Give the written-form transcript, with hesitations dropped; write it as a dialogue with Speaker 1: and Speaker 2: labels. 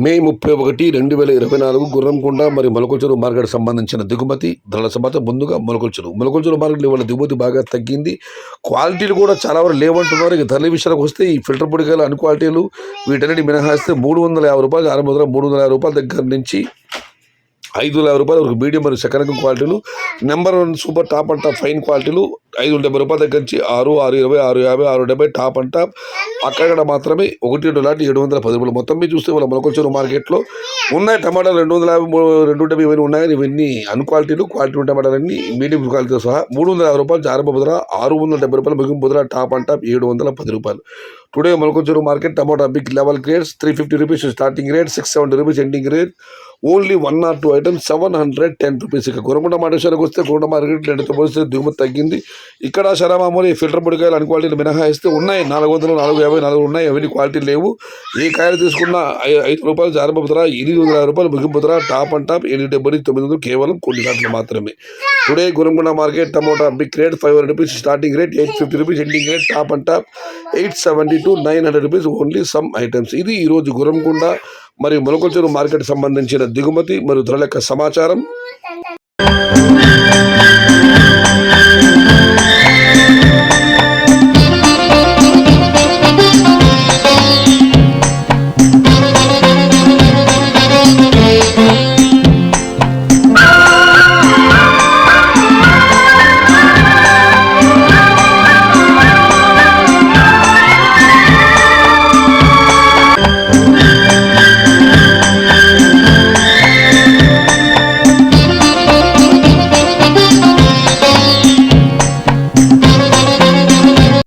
Speaker 1: మే 31, 2024 గుర్రంకొండ మరియు మొలకల్చెరువు మార్కెట్ సంబంధించిన దిగుమతి ధరల సమాచారం. ముందుగా మొలకల్చెరువు మార్కెట్లో ఇవాళ దిగుమతి బాగా తగ్గింది. క్వాలిటీలు కూడా చాలా వరకు లేవంటున్నారు. ఇక ధరల విషయానికి వస్తే ఈ ఫిల్టర్ పొడికాయలు అన్ని క్వాలిటీలు వీటన్నిటి మినహాయిస్తే 350 రూపాయలు, 350 రూపాయల దగ్గర నుంచి 550 రూపాయల వరకు మీడియం మరియు సెకండ్ రకం క్వాలిటీలు, number 1 super top and top fine క్వాలిటీలు 570 రూపాయల దగ్గర నుంచి 6, 620, 650, 670 టాప్ అండ్ టాప్. అక్కడ మాత్రమే 1,710 రూపాయలు. మొత్తం మీద చూస్తే వాళ్ళ మొలకల్చెరువు మార్కెట్లో ఉన్నాయి టమాటాలు 250, 270 ఇవన్నీ ఉన్నాయి. ఇవన్నీ అన్ క్వాలిటీలు, క్వాలిటీ టమాటాలన్నీ మీడియం క్వాలిటీతో సహా 350 రూపాయలు ఆరంభ బుధర, 670 రూపాయలు ముగింపు బుధర, టాప్ అండ్ టాప్ 710 రూపాయలు. Today Molakalacheruvu market tomato big level grades 350 rupees starting rate, 670 rupees ending rate. Only 1 or 2 items 710 rupees. ఇక గురకొండ మార్కెట్ విషయానికి వస్తే గురకొండ మార్కెట్ ఎండతో పోలిస్తే దిగుమతి తగ్గింది. ఇక్కడ శరామామూలి ఫిల్టర్ పొడికాయలు అన్ని క్వాలిటీలు మినహాయిస్తే ఉన్నాయి 400, 450, 400 ఉన్నాయి. అవన్నీ క్వాలిటీ లేవు. ఏ కాయలు తీసుకున్నా 5 రూపాయలు ఆరంభ ధర, 850 రూపాయలు ముగింపు ధర, టాప్ అండ్ టాప్ 870, 900 కేవలం కొన్ని గంటలు మాత్రమే. Today Gurrakonda market tomato big rate 500 rupees starting rate, 850 rupees ending rate, top and top 870 to 900 rupees only some items. ఇది ఈరోజు గురకొండ మరియు మొలకల్చెరువు మార్కెట్ సంబంధించిన దిగుమతి మరియు ధరల యొక్క సమాచారం.